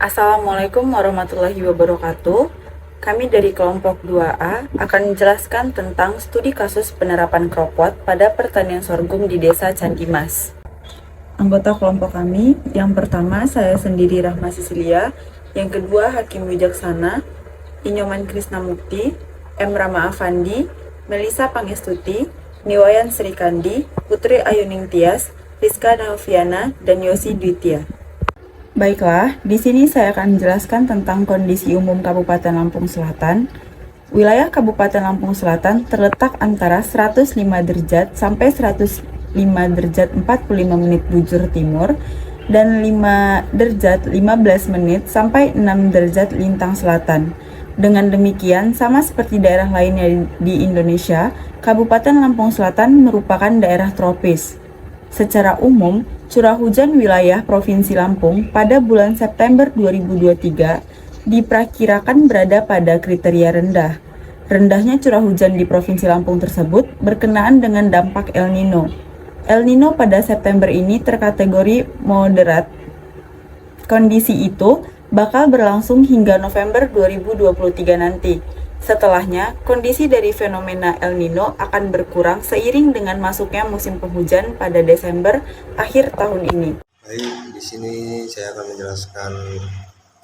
Assalamualaikum warahmatullahi wabarakatuh. Kami dari kelompok 2A akan menjelaskan tentang studi kasus penerapan cropot pada pertanian sorghum di Desa Candimas. Anggota kelompok kami, yang pertama saya sendiri Rahma Sisilia, yang kedua Hakim Wijaksana, Inyoman Krisnamukti, M. Rama Afandi, Melisa Pangestuti, Niwayan Srikandi, Putri Ayuning Tias, Rizka Noviana, dan Yosi Dwitya. Baiklah, di sini saya akan menjelaskan tentang kondisi umum Kabupaten Lampung Selatan. Wilayah Kabupaten Lampung Selatan terletak antara 105 derajat sampai 105 derajat 45 menit bujur timur dan 5 derajat 15 menit sampai 6 derajat lintang selatan. Dengan demikian, sama seperti daerah lainnya di Indonesia, Kabupaten Lampung Selatan merupakan daerah tropis. Secara umum, curah hujan wilayah Provinsi Lampung pada bulan September 2023 diperkirakan berada pada kriteria rendah. Rendahnya curah hujan di Provinsi Lampung tersebut berkenaan dengan dampak El Nino. El Nino pada September ini terkategori moderat. Kondisi itu bakal berlangsung hingga November 2023 nanti. Setelahnya, kondisi dari fenomena El Nino akan berkurang seiring dengan masuknya musim penghujan pada Desember akhir tahun ini. Baik, di sini saya akan menjelaskan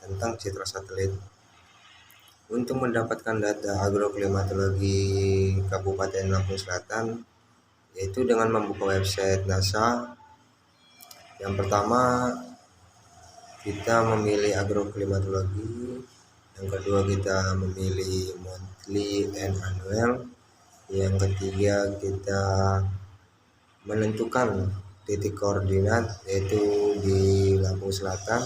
tentang citra satelit. Untuk mendapatkan data agroklimatologi Kabupaten Lampung Selatan, yaitu dengan membuka website NASA. Yang pertama, kita memilih agroklimatologi. Yang kedua, kita memilih monthly and annual. Yang ketiga, kita menentukan titik koordinat, yaitu di Lampung Selatan.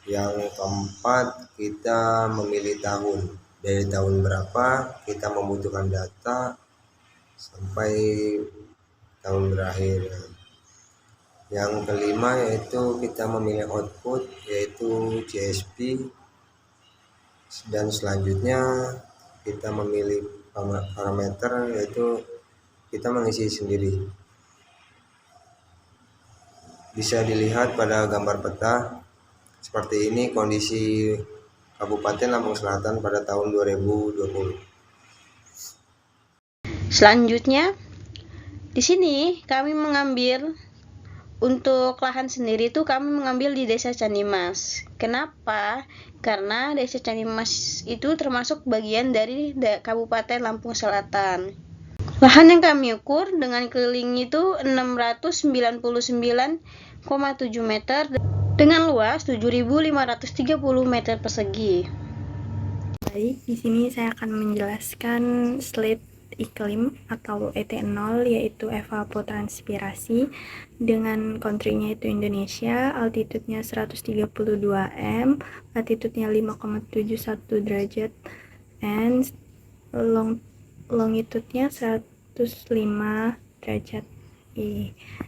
Yang keempat, kita memilih tahun. Dari tahun berapa kita membutuhkan data sampai tahun berakhir. Yang kelima yaitu kita memilih output, yaitu CSP. Dan selanjutnya kita memilih parameter, yaitu kita mengisi sendiri. Bisa dilihat pada gambar peta. Seperti ini kondisi Kabupaten Lampung Selatan pada tahun 2020. Selanjutnya, di sini kami mengambil untuk lahan sendiri itu kami mengambil di Desa Candimas. Kenapa? Karena Desa Candimas itu termasuk bagian dari Kabupaten Lampung Selatan. Lahan yang kami ukur dengan keliling itu 699,7 meter dengan luas 7.530 meter persegi. Baik, di sini saya akan menjelaskan slide iklim atau ET0, yaitu evapotranspirasi dengan country-nya itu Indonesia, altitude-nya 132 m, latitude-nya 5,71 derajat, and longitude-nya 105 derajat.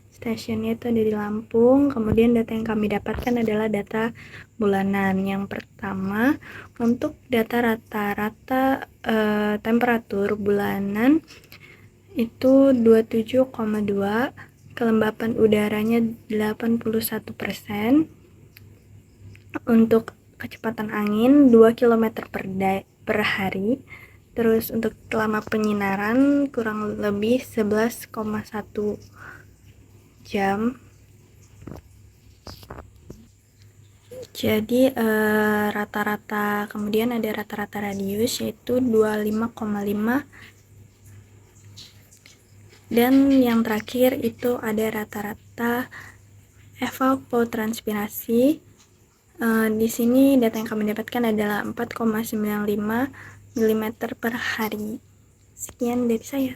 Stasiunnya itu ada di Lampung. Kemudian data yang kami dapatkan adalah data bulanan. Yang pertama, untuk data rata-rata temperatur bulanan itu 27,2, kelembapan udaranya 81%, untuk kecepatan angin 2 km per hari. Terus untuk lama penyinaran kurang lebih 11,1 jam. Jadi rata-rata, kemudian ada rata-rata radius yaitu 25,5, dan yang terakhir itu ada rata-rata evapotranspirasi. Di sini data yang kami dapatkan adalah 4,95 mm per hari. Sekian dari saya.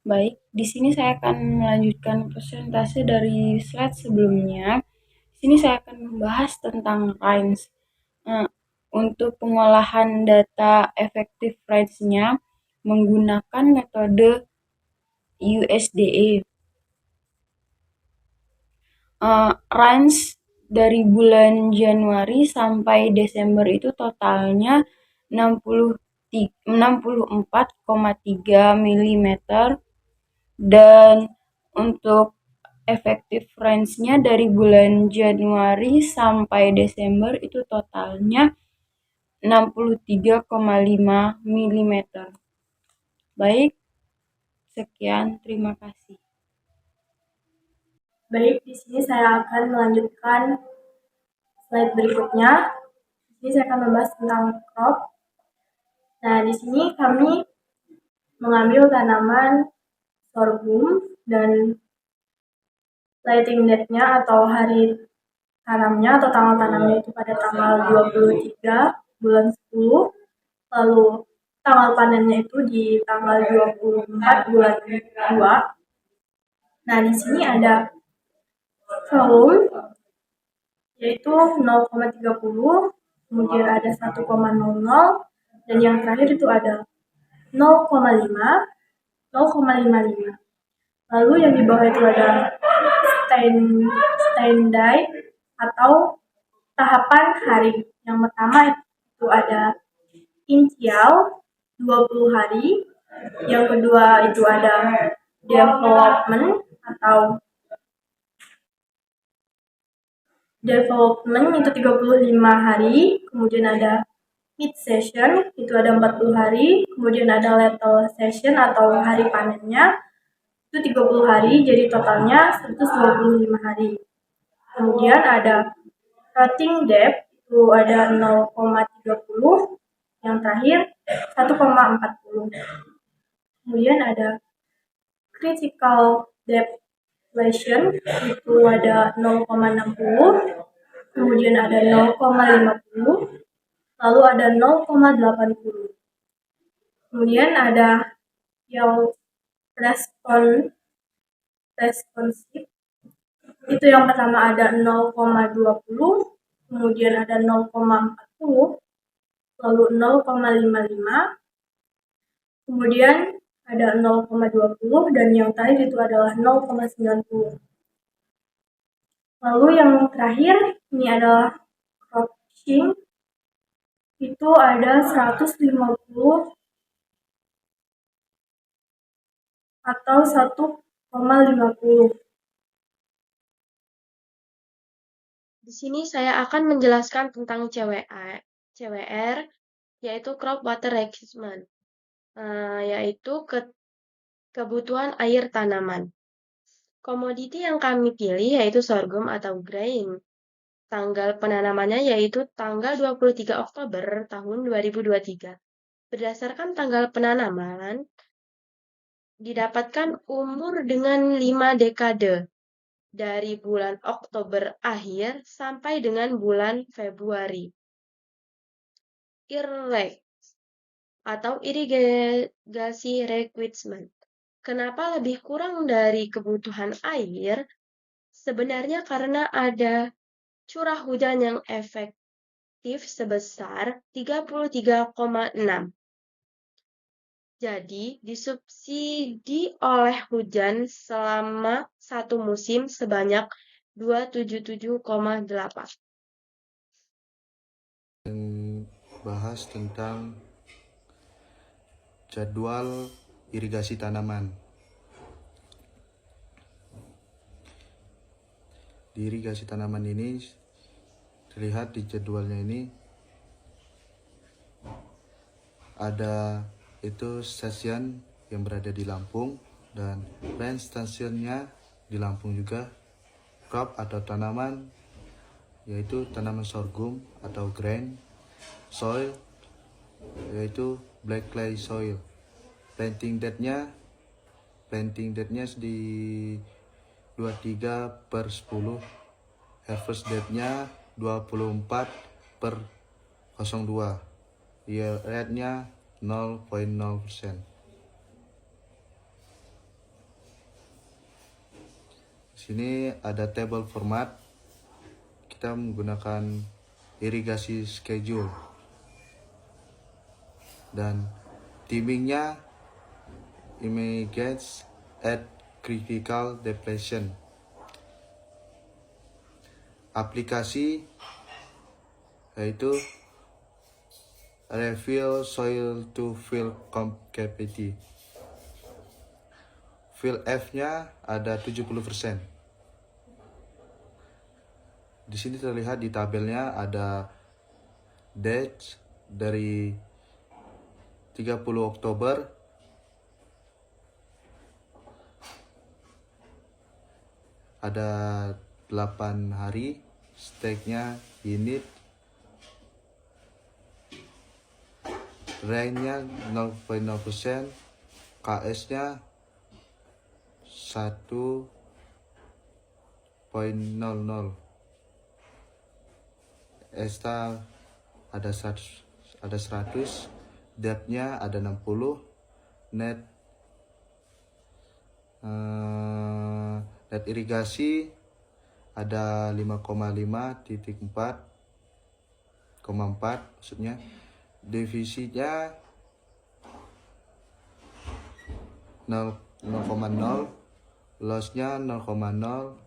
Baik, di sini saya akan melanjutkan presentasi dari slide sebelumnya. Di sini saya akan membahas tentang range. Untuk pengolahan data effective range-nya menggunakan metode USDA. Range dari bulan Januari sampai Desember itu totalnya 64,3 mm, dan untuk effective range-nya dari bulan Januari sampai Desember itu totalnya 63,5 mm. Baik, sekian, terima kasih. Baik, di sini saya akan melanjutkan slide berikutnya. Di sini saya akan membahas tentang crop. Nah, di sini kami mengambil tanaman sorghum dan lighting date-nya atau hari tanamnya atau tanggal tanamnya itu pada tanggal 23 bulan 10. Lalu tanggal panennya itu di tanggal 24 bulan 2. Nah, di sini ada volume yaitu 0,30, kemudian ada 1,00, dan yang terakhir itu ada 0,5, 0,55. Lalu yang di bawah itu ada standby atau tahapan hari. Yang pertama itu ada initial 20 hari, yang kedua itu ada development itu 35 hari, kemudian ada mid session itu ada 40 hari, kemudian ada lethal session atau hari panennya itu 30 hari, jadi totalnya 125 hari. Kemudian ada rotting depth itu ada 0,30, yang terakhir 1,40. Kemudian ada critical depth lesion itu ada 0,60, kemudian ada 0,50, lalu ada 0,80. Kemudian ada yang responsif itu yang pertama ada 0,20, kemudian ada 0,40, lalu 0,55, kemudian ada 0,20, dan yang terakhir itu adalah 0,90. Lalu yang terakhir ini adalah crouching itu ada 150 atau 1,50. Di sini saya akan menjelaskan tentang CWR, yaitu crop water requirement, yaitu kebutuhan air tanaman. Komoditi yang kami pilih yaitu sorghum atau grain. Tanggal penanamannya yaitu tanggal 23 Oktober tahun 2023. Berdasarkan tanggal penanaman, didapatkan umur dengan 5 dekade. Dari bulan Oktober akhir sampai dengan bulan Februari. IRREG atau irigasi requirement. Kenapa lebih kurang dari kebutuhan air? Sebenarnya karena ada curah hujan yang efektif sebesar 33,6. Jadi, disubsidi oleh hujan selama satu musim sebanyak 277,8. Bahas tentang jadwal irigasi tanaman. Di irigasi tanaman ini terlihat di jadwalnya ini ada itu stasiun yang berada di Lampung dan range stasiunnya di Lampung juga. Crop atau tanaman yaitu tanaman sorghum atau grain. Soil yaitu black clay soil. Planting date-nya di 23/10. Harvest date-nya 24/02. Yield rate-nya 0,0%. Sini ada table format. Kita menggunakan irigasi schedule dan timingnya immediate at critical depletion. Aplikasi yaitu refill soil to fill capacity. Fill F-nya ada 70%. di sini terlihat di tabelnya ada date dari 30 Oktober ada 8 hari, stake-nya unit, rank-nya 0,0%, KS-nya 1,00, ESTA ada 100, depth-nya ada 60, net irigasi ada 5,5,4 maksudnya, defisitnya 0,0, loss-nya 0,0,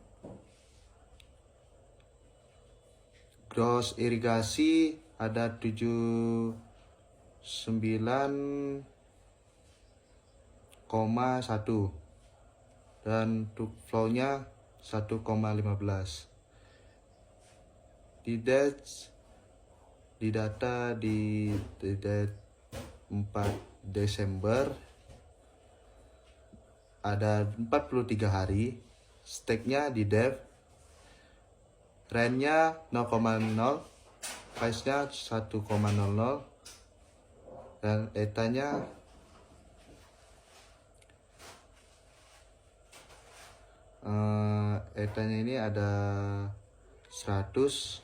gross irigasi ada 79,1 dan untuk flow-nya 1,15. Di data di date 4 Desember ada 43 hari, stake-nya di dev, rent-nya 0,0, price-nya 1,00, dan ETA-nya ini ada 100,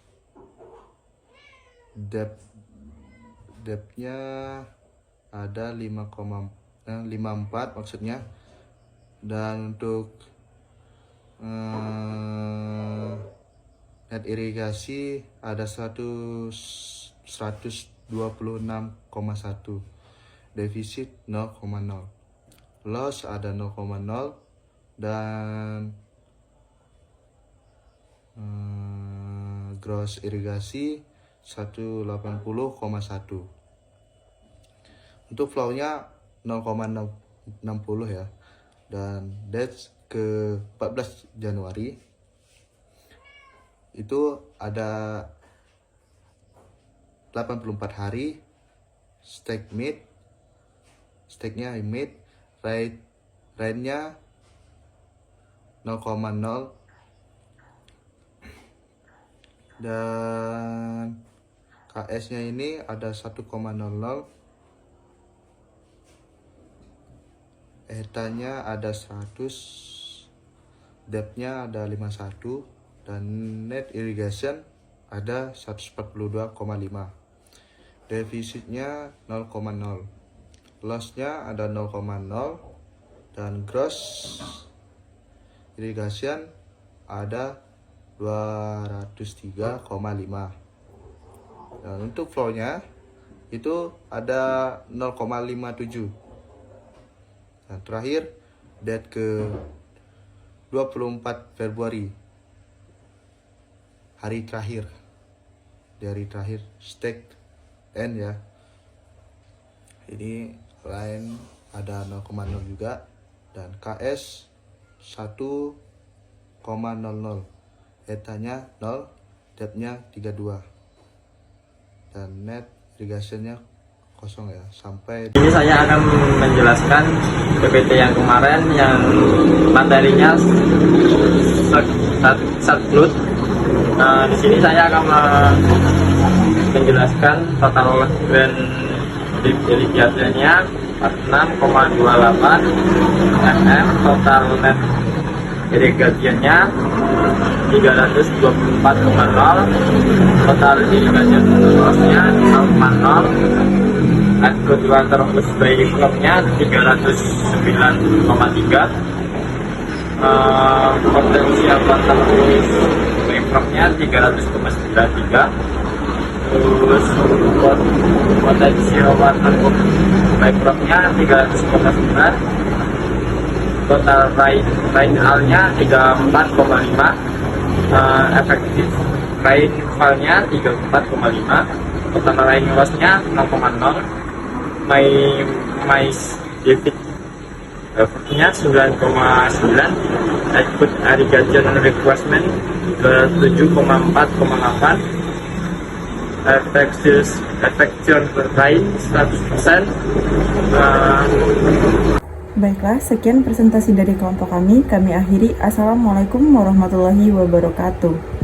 depth-nya ada 5,54 maksudnya, dan untuk net irigasi ada 126,1, defisit 0,0, loss ada 0,0, dan gross irigasi 180,1. Untuk flow-nya 0,60 ya. Dan date ke 14 Januari itu ada 84 hari, stake-nya mid, rate-nya 0,0, dan KS-nya ini ada 1,00, ETA-nya ada 100, depth-nya ada 51, dan net irrigation ada 142,5, defisitnya 0,0, loss-nya ada 0,0, dan gross irrigation ada 203,5. Dan untuk flow-nya itu ada 0,57. Dan terakhir date ke 24 Februari, hari terakhir stake end ya. Ini line ada 0,0 juga, dan KS 1,00, ETA-nya 0, depth-nya 32, dan net irrigation-nya kosong ya. Sampai ini saya akan menjelaskan PPT yang kemarin yang materinya surplus. Nah, di sini saya akan menjelaskan total grand irigasinya 46,28 mm, total net irigasinya 324,0, total irigasi loss-nya 0,0, output water plus by flow-nya 309,3, potensial water plus by flow-nya 300,93, terus potensial water by flow-nya 300,9, total rainfall-nya 34,5, efektif rainfall-nya 34,5, total rain loss-nya 0,0, my effortnya 9,9, output irrigation requirement ke 7,4,8, effection rate 100%. Baiklah, sekian presentasi dari kelompok kami. Kami akhiri. Assalamualaikum warahmatullahi wabarakatuh.